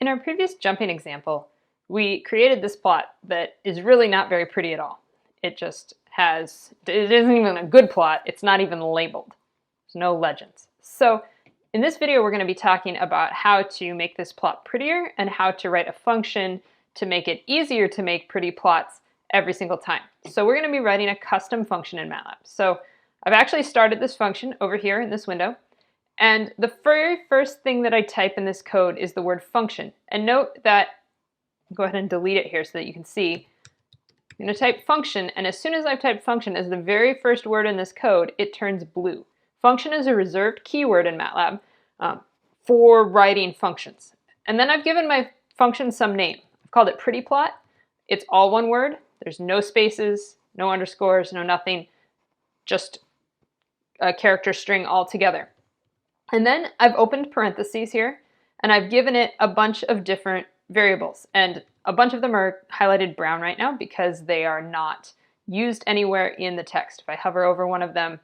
In our previous jumping example, we created this plot that is really not very pretty at all. It just has, it isn't even a good plot, it's not even labeled. There's no legends. So in this video, we're going to be talking about how to make this plot prettier and how to write a function to make it easier to make pretty plots every single time. So we're going to be writing a custom function in Matlab. So I've actually started this function over here in this window. And the very first thing that I type in this code is the word function. And note that, go ahead and delete it here so that you can see. I'm going to type function, and as soon as I've typed function as the very first word in this code, it turns blue. Function is a reserved keyword in Matlab for writing functions. And then I've given my function some name. I've called it pretty plot. It's all one word. There's no spaces, no underscores, no nothing, just a character string all together. And then I've opened parentheses here, and I've given it a bunch of different variables. And a bunch of them are highlighted brown right now because they are not used anywhere in the text. If I hover over one of them,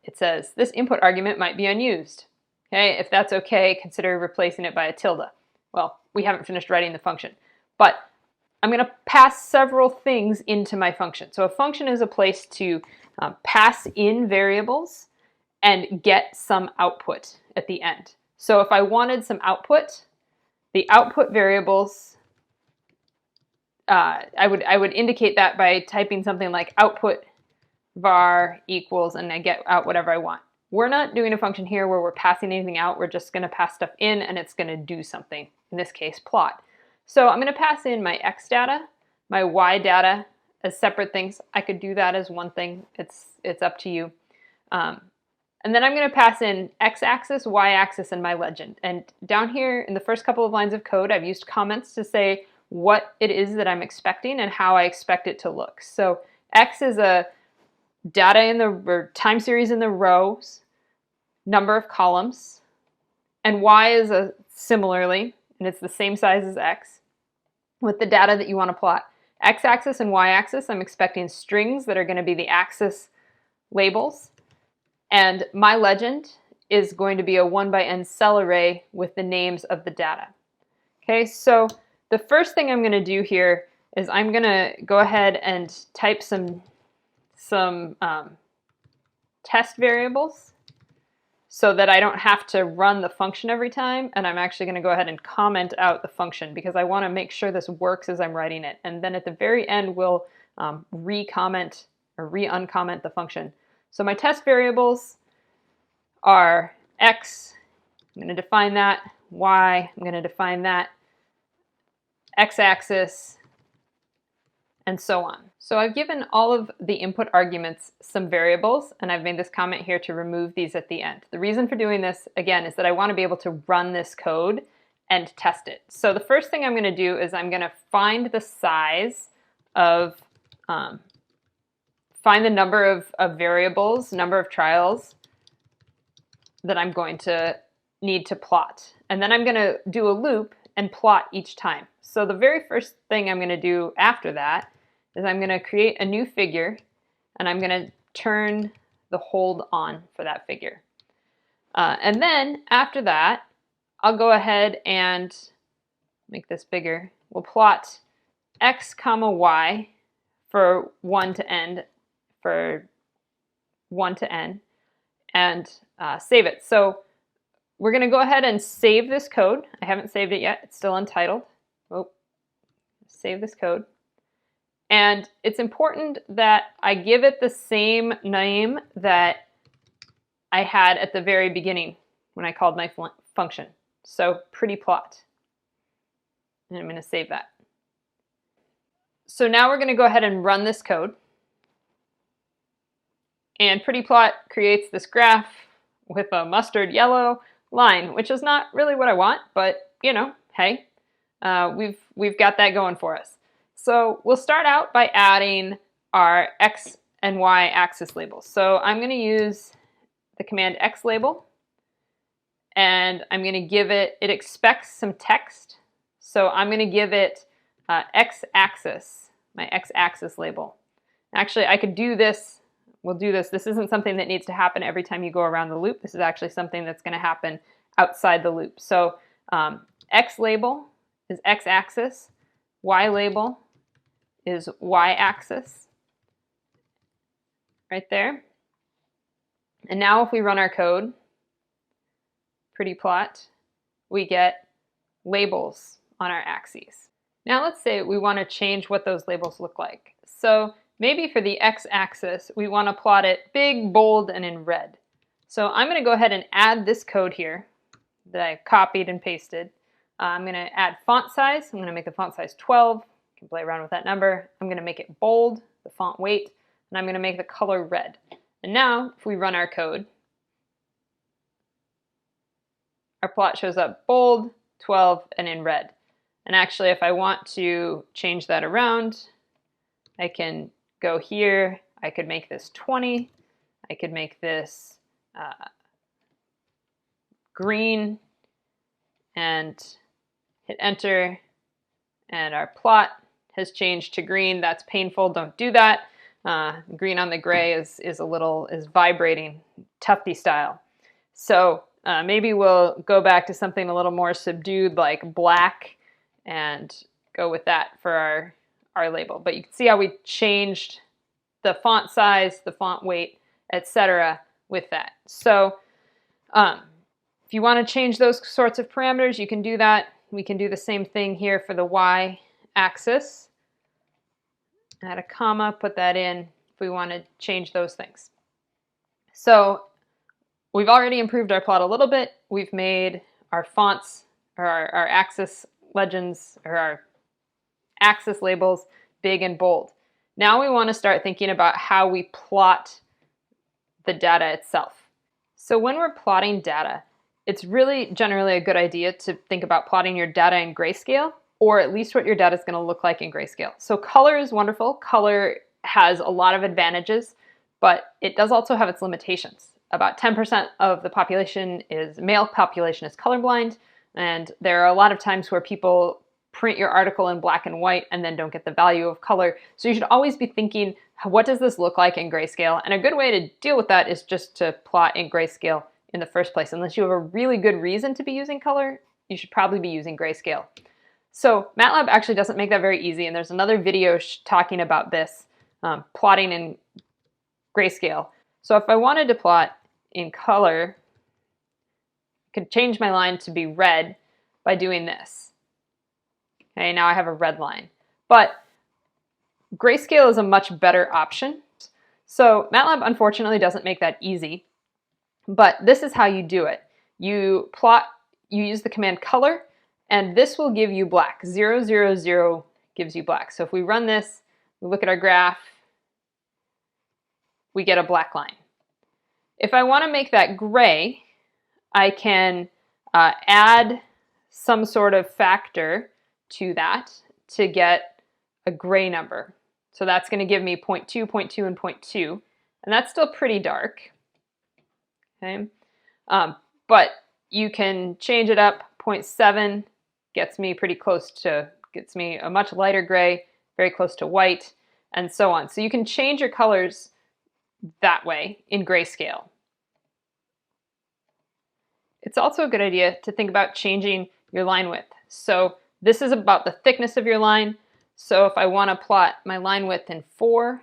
it says, this input argument might be unused. Okay, if that's okay, consider replacing it by a tilde. Well, we haven't finished writing the function, but I'm going to pass several things into my function. So a function is a place to pass in variables and get some output at the end. So if I wanted some output, the output variables, I would indicate that by typing something like output var equals, and I get out whatever I want. We're not doing a function here where we're passing anything out. We're just going to pass stuff in and it's going to do something, in this case plot. So I'm going to pass in my x data, my y data as separate things. I could do that as one thing. It's up to you. And then I'm going to pass in x-axis, y-axis, and my legend. And down here in the first couple of lines of code, I've used comments to say what it is that I'm expecting and how I expect it to look. So x is a data in the or time series in the rows, number of columns, and y is a similarly, and it's the same size as x, with the data that you want to plot. X-axis and y-axis, I'm expecting strings that are going to be the axis labels. And my legend is going to be a 1 by n cell array with the names of the data. Okay, so the first thing I'm going to do here is I'm going to go ahead and type some test variables so that I don't have to run the function every time. And I'm actually going to go ahead and comment out the function because I want to make sure this works as I'm writing it. And then at the very end, we'll re-comment or re-uncomment the function. So my test variables are x, I'm going to define that, y, I'm going to define that, x-axis, and so on. So I've given all of the input arguments some variables, and I've made this comment here to remove these at the end. The reason for doing this, again, is that I want to be able to run this code and test it. So the first thing I'm going to do is I'm going to find the size of find the number of variables, number of trials that I'm going to need to plot. And then I'm going to do a loop and plot each time. So the very first thing I'm going to do after that is I'm going to create a new figure and I'm going to turn the hold on for that figure. And then after that, I'll go ahead and make this bigger. We'll plot x comma y for 1 to n, for 1 to n, and save it. So we're going to go ahead and save this code. I haven't saved it yet. It's still untitled. Oh, save this code. And it's important that I give it the same name that I had at the very beginning when I called my function. So pretty plot. And I'm going to save that. So now we're going to go ahead and run this code. And pretty plot creates this graph with a mustard yellow line, which is not really what I want, but you know, hey, we've got that going for us. So we'll start out by adding our x and y axis labels. So I'm going to use the command x label, and I'm going to give it, it expects some text, so I'm going to give it x-axis, my x-axis label. Actually, I could do this. We'll do this. This isn't something that needs to happen every time you go around the loop. This is actually something that's going to happen outside the loop. So x label is x-axis, y label is y-axis, right there. And now if we run our code, pretty plot, we get labels on our axes. Now let's say we want to change what those labels look like. So maybe for the x-axis, we want to plot it big, bold, and in red. So I'm going to go ahead and add this code here that I copied and pasted. I'm going to add font size. I'm going to make the font size 12. You can play around with that number. I'm going to make it bold, the font weight, and I'm going to make the color red. And now, if we run our code, our plot shows up bold, 12, and in red. And actually, if I want to change that around, I can go here. I could make this 20. I could make this green and hit enter. And our plot has changed to green. That's painful. Don't do that. Green on the gray is vibrating, Tufte style. So maybe we'll go back to something a little more subdued like black and go with that for our label. But you can see how we changed the font size, the font weight, etc. with that. So if you want to change those sorts of parameters, you can do that. We can do the same thing here for the y-axis. Add a comma, put that in if we want to change those things. So we've already improved our plot a little bit. We've made our fonts, or our axis legends, or our axis labels big and bold. Now we want to start thinking about how we plot the data itself. So when we're plotting data, it's really generally a good idea to think about plotting your data in grayscale, or at least what your data is going to look like in grayscale. So color is wonderful. Color has a lot of advantages, but it does also have its limitations. About 10% of the male population is colorblind, and there are a lot of times where people print your article in black and white and then don't get the value of color. So you should always be thinking, what does this look like in grayscale? And a good way to deal with that is just to plot in grayscale in the first place. Unless you have a really good reason to be using color, you should probably be using grayscale. So Matlab actually doesn't make that very easy, and there's another video talking about this, plotting in grayscale. So if I wanted to plot in color, I could change my line to be red by doing this. Okay, now I have a red line. But grayscale is a much better option. So Matlab unfortunately doesn't make that easy, but this is how you do it. You use the command color, and this will give you black. 0, 0, 0 gives you black. So if we run this, we look at our graph, we get a black line. If I want to make that gray, I can add some sort of factor to that to get a gray number. So that's going to give me 0.2, 0.2, and 0.2. And that's still pretty dark. Okay, but you can change it up. 0.7 gets me gets me a much lighter gray, very close to white, and so on. So you can change your colors that way in grayscale. It's also a good idea to think about changing your line width. So this is about the thickness of your line. So if I want to plot my line width in 4,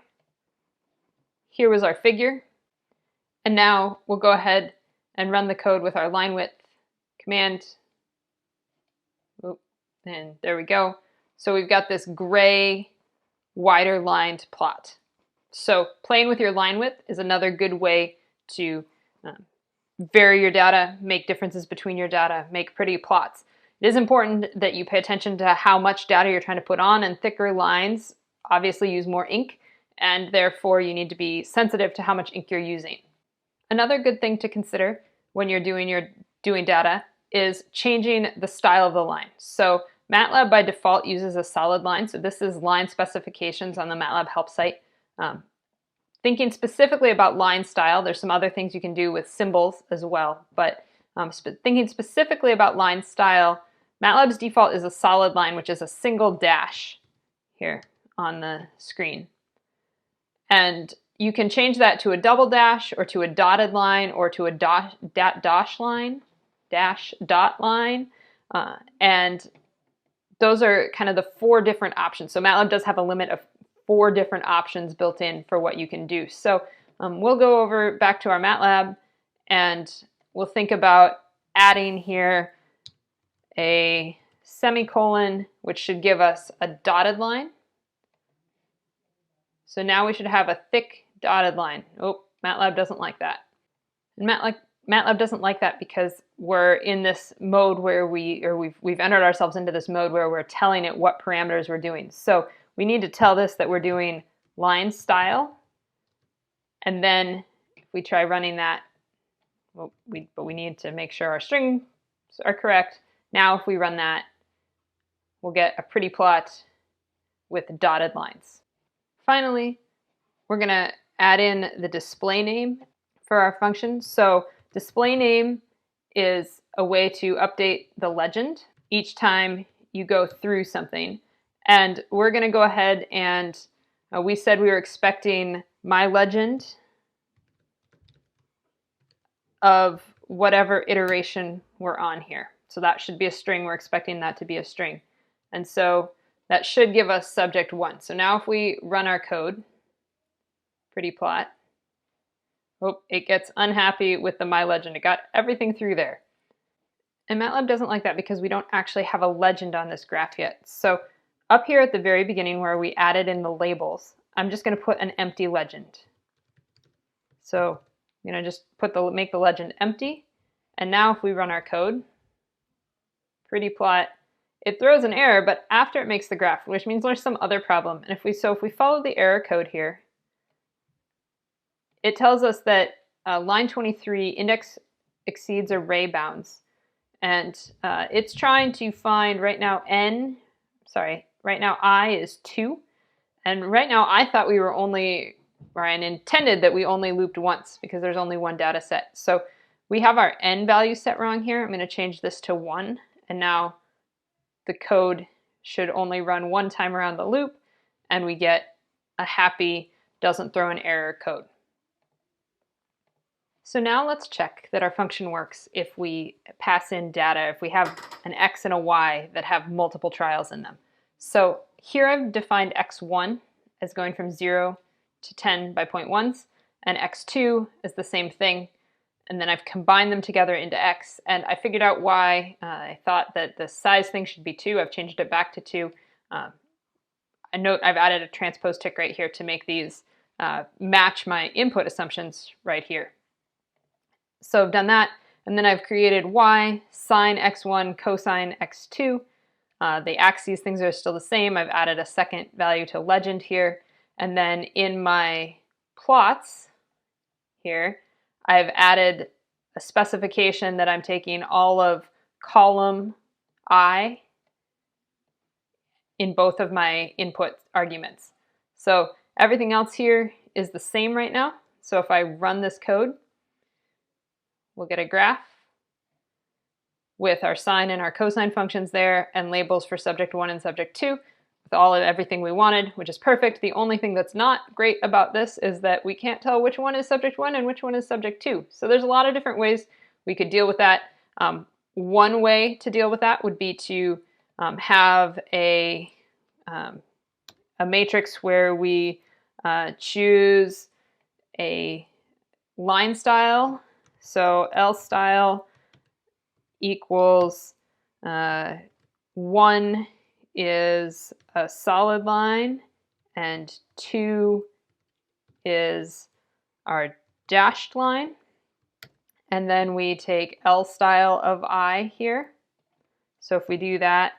here was our figure. And now we'll go ahead and run the code with our line width command. And there we go. So we've got this gray, wider lined plot. So playing with your line width is another good way to vary your data, make differences between your data, make pretty plots. It is important that you pay attention to how much data you're trying to put on, and thicker lines obviously use more ink, and therefore you need to be sensitive to how much ink you're using. Another good thing to consider when you're doing data is changing the style of the line. So Matlab by default uses a solid line. So this is line specifications on the Matlab help site. Thinking specifically about line style, there's some other things you can do with symbols as well, but thinking specifically about line style, MATLAB's default is a solid line, which is a single dash here on the screen. And you can change that to a double dash, or to a dotted line, or to a dash dot line. And those are kind of the 4 different options. So Matlab does have a limit of 4 different options built in for what you can do. So we'll go over back to our Matlab and we'll think about adding here a semicolon, which should give us a dotted line. So now we should have a thick dotted line. Oh, Matlab doesn't like that. And Matlab doesn't like that because we're in this mode where we've entered ourselves into this mode where we're telling it what parameters we're doing. So we need to tell this that we're doing line style, and then if we try running that, well, but we need to make sure our strings are correct. Now if we run that, we'll get a pretty plot with dotted lines. Finally, we're going to add in the display name for our function. So display name is a way to update the legend each time you go through something. And we're going to go ahead and we said we were expecting my legend of whatever iteration we're on here. So that should be a string. We're expecting that to be a string. And so that should give us subject 1. So now if we run our code, pretty plot, oh, it gets unhappy with the my legend. It got everything through there. And Matlab doesn't like that because we don't actually have a legend on this graph yet. So up here at the very beginning where we added in the labels, I'm just going to put an empty legend. So I'm going to just make the legend empty. And now if we run our code, pretty plot, it throws an error, but after it makes the graph, which means there's some other problem. And if we follow the error code here, it tells us that line 23 index exceeds array bounds. And it's trying to find right now right now I is 2. And right now I thought we were only, or I intended that we only looped once because there's only one data set. So we have our n value set wrong here. I'm going to change this to 1. And now the code should only run 1 time around the loop. And we get a happy, doesn't throw an error code. So now let's check that our function works if we pass in data, if we have an x and a y that have multiple trials in them. So here I've defined x1 as going from 0 to 10 by 0.1s, and x2 is the same thing. And then I've combined them together into x, and I figured out why I thought that the size thing should be 2. I've changed it back to 2. I note I've added a transpose tick right here to make these match my input assumptions right here. So I've done that, and then I've created y, sine x1, cosine x2. The axes things are still the same. I've added a second value to legend here, and then in my plots here, I've added a specification that I'm taking all of column I in both of my input arguments. So everything else here is the same right now. So if I run this code, we'll get a graph with our sine and our cosine functions there and labels for subject 1 and subject 2 with all of everything we wanted, which is perfect. The only thing that's not great about this is that we can't tell which one is subject 1 and which one is subject 2. So there's a lot of different ways we could deal with that. One way to deal with that would be to have a matrix where we choose a line style. So L style equals 1 is a solid line and 2 is our dashed line. And then we take L style of I here. So if we do that,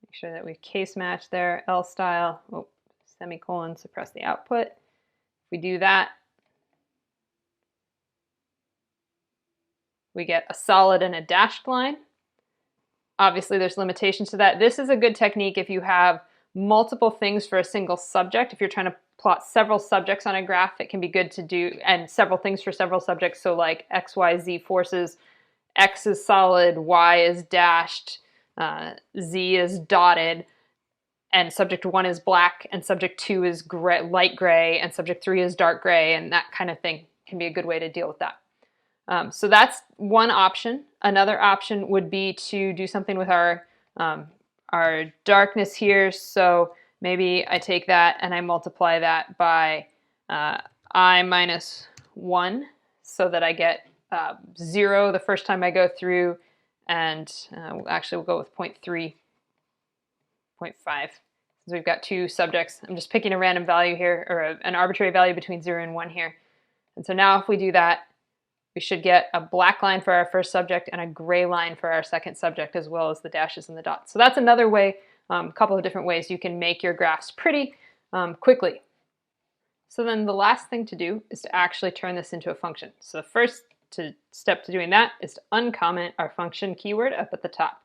make sure that we case match there, L style, semicolon, suppress the output. If we do that, we get a solid and a dashed line. Obviously, there's limitations to that. This is a good technique if you have multiple things for a single subject. If you're trying to plot several subjects on a graph, it can be good to do, and several things for several subjects. So like X, Y, Z forces, X is solid, Y is dashed, Z is dotted, and subject 1 is black, and subject 2 is gray, light gray, and subject 3 is dark gray, and that kind of thing can be a good way to deal with that. So that's one option. Another option would be to do something with our darkness here. So maybe I take that and I multiply that by I minus 1 so that I get 0 the first time I go through, and actually we'll go with 0.3, 0.5. So we've got two subjects. I'm just picking a random value here, or an arbitrary value between 0 and 1 here. And so now if we do that, we should get a black line for our first subject and a gray line for our second subject, as well as the dashes and the dots. So that's another way, a couple of different ways you can make your graphs pretty quickly. So then the last thing to do is to actually turn this into a function. So the first step to doing that is to uncomment our function keyword up at the top.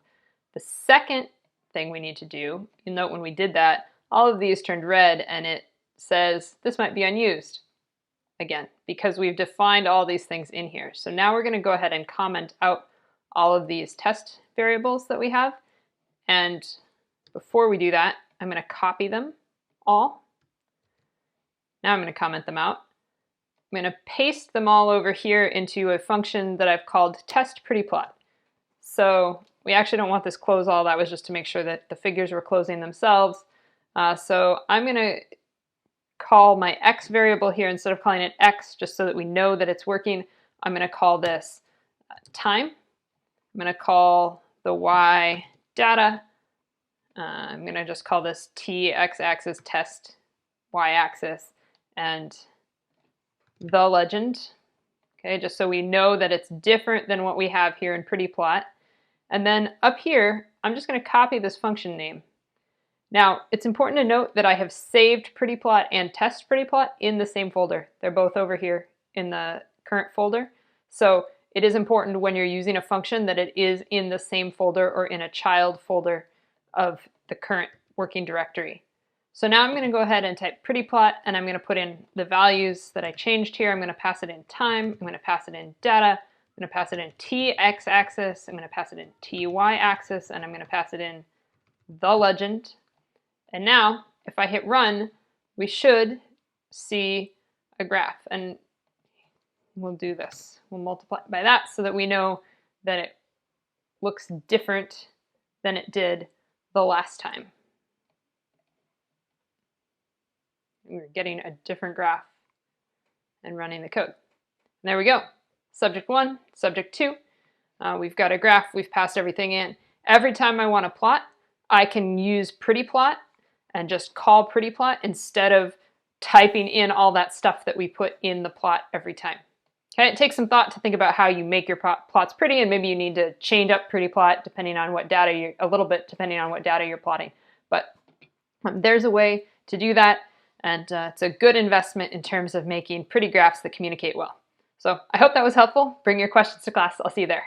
The second thing we need to do, you'll note when we did that, all of these turned red and it says this might be unused. Again, because we've defined all these things in here. So now we're going to go ahead and comment out all of these test variables that we have. And before we do that, I'm going to copy them all. Now I'm going to comment them out. I'm going to paste them all over here into a function that I've called test pretty plot. So we actually don't want this close all. That was just to make sure that the figures were closing themselves. So I'm going to call my x variable here, instead of calling it x, just so that we know that it's working, I'm going to call this time. I'm going to call the y data. I'm going to just call this t x-axis test y-axis, and the legend. Okay, just so we know that it's different than what we have here in pretty plot. And then up here, I'm just going to copy this function name. Now, it's important to note that I have saved pretty plot and test pretty plot in the same folder. They're both over here in the current folder. So it is important when you're using a function that it is in the same folder or in a child folder of the current working directory. So now I'm going to go ahead and type pretty plot, and I'm going to put in the values that I changed here. I'm going to pass it in time. I'm going to pass it in data. I'm going to pass it in t-x-axis. I'm going to pass it in ty-axis, and I'm going to pass it in the legend. And now, if I hit run, we should see a graph. And we'll do this. We'll multiply by that so that we know that it looks different than it did the last time. We're getting a different graph and running the code. And there we go. Subject 1, subject 2. We've got a graph. We've passed everything in. Every time I want to plot, I can use pretty plot and just call pretty plot instead of typing in all that stuff that we put in the plot every time. Okay, it takes some thought to think about how you make your plots pretty, and maybe you need to change up pretty plot depending on what data you're, a little bit depending on what data you're plotting. But there's a way to do that, and it's a good investment in terms of making pretty graphs that communicate well. So I hope that was helpful. Bring your questions to class. I'll see you there.